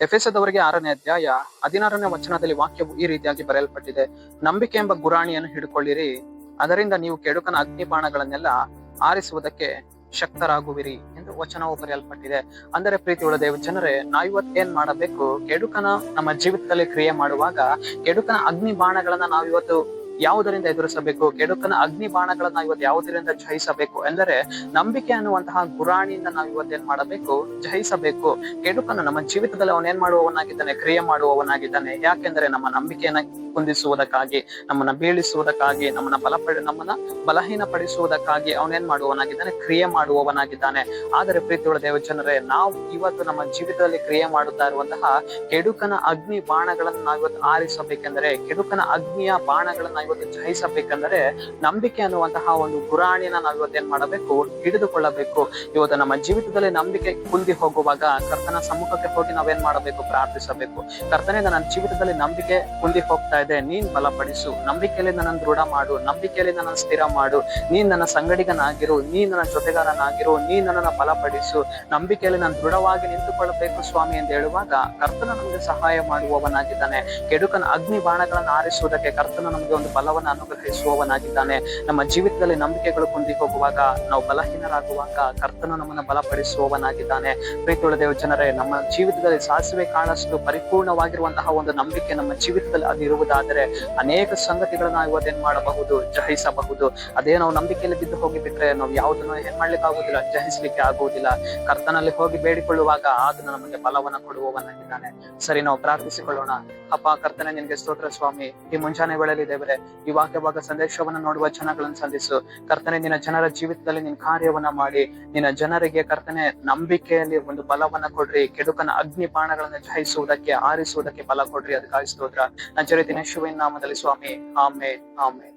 ಎಫೆಸದವರಿಗೆ 6ನೇ ಅಧ್ಯಾಯ 16ನೇ ವಚನದಲ್ಲಿ ವಾಕ್ಯವು ಈ ರೀತಿಯಾಗಿ ಬರೆಯಲ್ಪಟ್ಟಿದೆ. ನಂಬಿಕೆ ಎಂಬ ಗುರಾಣಿಯನ್ನು ಹಿಡ್ಕೊಳ್ಳಿರಿ, ಅದರಿಂದ ನೀವು ಕೆಡುಕನ ಅಗ್ನಿಬಾಣಗಳನ್ನೆಲ್ಲ ಆರಿಸುವುದಕ್ಕೆ ಶಕ್ತರಾಗುವಿರಿ ಎಂದು ವಚನವು ಬರೆಯಲ್ಪಟ್ಟಿದೆ. ಅಂದರೆ ಪ್ರೀತಿಯುಳ್ಳ ದೇವ ಜನರೇ, ನಾವು ಇವತ್ತು ಏನ್ ಮಾಡಬೇಕು? ಕೆಡುಕನ ನಮ್ಮ ಜೀವಿತದಲ್ಲಿ ಕ್ರಿಯೆ ಮಾಡುವಾಗ ಕೆಡುಕನ ಅಗ್ನಿ ಬಾಣಗಳನ್ನ ನಾವಿವತ್ತು ಯಾವುದರಿಂದ ಎದುರಿಸಬೇಕು? ಕೆಡುಕನ ಅಗ್ನಿ ಬಾಣಗಳನ್ನ ಇವತ್ತು ಯಾವುದರಿಂದ ಜಯಿಸಬೇಕು ಎಂದರೆ ನಂಬಿಕೆ ಅನ್ನುವಂತಹ ಗುರಾಣಿಯಿಂದ ನಾವು ಇವತ್ತೇನ್ ಮಾಡಬೇಕು? ಜಯಿಸಬೇಕು. ಕೆಡುಕನ ನಮ್ಮ ಜೀವಿತದಲ್ಲಿ ಅವನೇನ್ ಮಾಡುವವನಾಗಿದ್ದಾನೆ? ಕ್ರಿಯೆ ಮಾಡುವವನಾಗಿದ್ದಾನೆ. ಯಾಕೆಂದ್ರೆ ನಮ್ಮ ನಂಬಿಕೆಯನ್ನ ಕುಂದಿಸುವುದಕ್ಕಾಗಿ, ನಮ್ಮನ್ನ ಬೀಳಿಸುವುದಕ್ಕಾಗಿ, ನಮ್ಮನ್ನ ಬಲಹೀನ ಪಡಿಸುವುದಕ್ಕಾಗಿ ಅವನೇನ್ ಮಾಡುವವನಾಗಿದ್ದಾನೆ? ಕ್ರಿಯೆ ಮಾಡುವವನಾಗಿದ್ದಾನೆ. ಆದರೆ ಪ್ರೀತಿಯುಳ್ಳ ದೇವ ಜನರೇ, ನಾವು ಇವತ್ತು ನಮ್ಮ ಜೀವಿತದಲ್ಲಿ ಕ್ರಿಯೆ ಮಾಡುತ್ತಾ ಇರುವಂತಹ ಕೆಡುಕನ ಅಗ್ನಿ ಬಾಣಗಳನ್ನ ನಾವಿವತ್ತು ಆರಿಸಬೇಕೆಂದರೆ, ಕೆಡುಕನ ಅಗ್ನಿಯ ಬಾಣಗಳನ್ನ ಇವತ್ತು ಜಯಿಸಬೇಕಂದ್ರೆ ನಂಬಿಕೆ ಅನ್ನುವಂತಹ ಒಂದು ಗುರಾಣಿನ ನಾವು ಇವತ್ತೇನ್ ಮಾಡಬೇಕು? ಹಿಡಿದುಕೊಳ್ಳಬೇಕು. ಇವತ್ತು ನಮ್ಮ ಜೀವಿತದಲ್ಲಿ ನಂಬಿಕೆ ಕುಂದಿ ಹೋಗುವಾಗ ಕರ್ತನ ಸಮ್ಮುಖಕ್ಕೆ ಹೋಗಿ ನಾವೇನ್ ಮಾಡಬೇಕು? ಪ್ರಾರ್ಥಿಸಬೇಕು. ಕರ್ತನೇ, ನನ್ನ ಜೀವಿತದಲ್ಲಿ ನಂಬಿಕೆ ಕುಂದಿ ಹೋಗ್ತಾ ಇದೆ, ನೀನ್ ಬಲಪಡಿಸು. ನಂಬಿಕೆಯಲ್ಲಿ ನನ್ನ ದೃಢ ಮಾಡು, ನಂಬಿಕೆಯಲ್ಲಿ ನನ್ನ ಸ್ಥಿರ ಮಾಡು. ನೀನ್ ನನ್ನ ಸಂಗಡಿಗನಾಗಿರು, ನೀನ್ ನನ್ನ ಜೊತೆಗಾರನಾಗಿರು, ನೀನ್ ನನ್ನನ್ನು ಬಲಪಡಿಸು. ನಂಬಿಕೆಯಲ್ಲಿ ನಾನು ದೃಢವಾಗಿ ನಿಂತುಕೊಳ್ಳಬೇಕು ಸ್ವಾಮಿ ಎಂದು ಹೇಳುವಾಗ ಕರ್ತನ ನಮಗೆ ಸಹಾಯ ಮಾಡುವವನಾಗಿದ್ದಾನೆ. ಕೆಡುಕನ ಅಗ್ನಿ ಬಾಣಗಳನ್ನು ಆರಿಸುವುದಕ್ಕೆ ಕರ್ತನ ನಮಗೆ ಒಂದು ಬಲವನ್ನು ಅನುಗ್ರಹಿಸುವವನಾಗಿದ್ದಾನೆ. ನಮ್ಮ ಜೀವಿತದಲ್ಲಿ ನಂಬಿಕೆಗಳು ಕುಂದಿ ಹೋಗುವಾಗ, ನಾವು ಬಲಹೀನರಾಗುವಾಗ ಕರ್ತನ ನಮ್ಮನ್ನು ಬಲಪಡಿಸುವವನಾಗಿದ್ದಾನೆ. ಪ್ರೀತಿಯುಳ್ಳ ದೇವ ಜನರೇ, ನಮ್ಮ ಜೀವಿತದಲ್ಲಿ ಸಾಸಿವೆ ಕಾಳಷ್ಟು ಪರಿಪೂರ್ಣವಾಗಿರುವಂತಹ ಒಂದು ನಂಬಿಕೆ ನಮ್ಮ ಜೀವಿತದಲ್ಲಿ ಅದು ಇರುವುದಾದರೆ ಅನೇಕ ಸಂಗತಿಗಳನ್ನ ಇವತ್ತೇನ್ ಮಾಡಬಹುದು? ಜಯಿಸಬಹುದು. ಅದೇ ನಾವು ನಂಬಿಕೆಯಲ್ಲಿ ಬಿದ್ದು ಹೋಗಿಬಿಟ್ರೆ ನಾವು ಯಾವುದನ್ನು ಏನ್ ಮಾಡ್ಲಿಕ್ಕೆ ಆಗುದಿಲ್ಲ, ಜಯಿಸ್ಲಿಕ್ಕೆ ಆಗುವುದಿಲ್ಲ. ಕರ್ತನಲ್ಲಿ ಹೋಗಿ ಬೇಡಿಕೊಳ್ಳುವಾಗ ಆತನು ನಮಗೆ ಬಲವನ್ನ ಕೊಡುವವನಾಗಿದ್ದಾನೆ. ಸರಿ, ನಾವು ಪ್ರಾರ್ಥಿಸಿಕೊಳ್ಳೋಣ. ಅಪ್ಪ ಕರ್ತನೆ, ನಿನ್ಗೆ ಸ್ತೋತ್ರ ಸ್ವಾಮಿ. ಈ ಮುಂಜಾನೆ ವೇಳೆಯಲ್ಲಿ ದೇವರೇ, ಈ ವಾಕ್ಯಭಾಗ ಸಂದೇಶವನ್ನ ನೋಡುವ ಜನಗಳನ್ನು ಸಂಧಿಸು ಕರ್ತನೆ. ನಿನ್ನ ಜನರ ಜೀವಿತದಲ್ಲಿ ನಿನ್ನ ಕಾರ್ಯವನ್ನ ಮಾಡಿ, ನಿನ್ನ ಜನರಿಗೆ ಕರ್ತನೆ ನಂಬಿಕೆಯಲ್ಲಿ ಒಂದು ಬಲವನ್ನ ಕೊಡ್ರಿ. ಕೆಡುಕನ ಅಗ್ನಿ ಬಾಣಗಳನ್ನ ಜಯಿಸುವುದಕ್ಕೆ, ಆರಿಸುವುದಕ್ಕೆ ಬಲ ಕೊಡ್ರಿ. ಅದಕ್ಕಾಗಿ ಸ್ತೋತ್ರ. ನಜರೇತಿನ ಯೇಸುವಿನ ನಾಮದಲ್ಲಿ ಸ್ವಾಮಿ. ಆಮೇನ್, ಆಮೇನ್.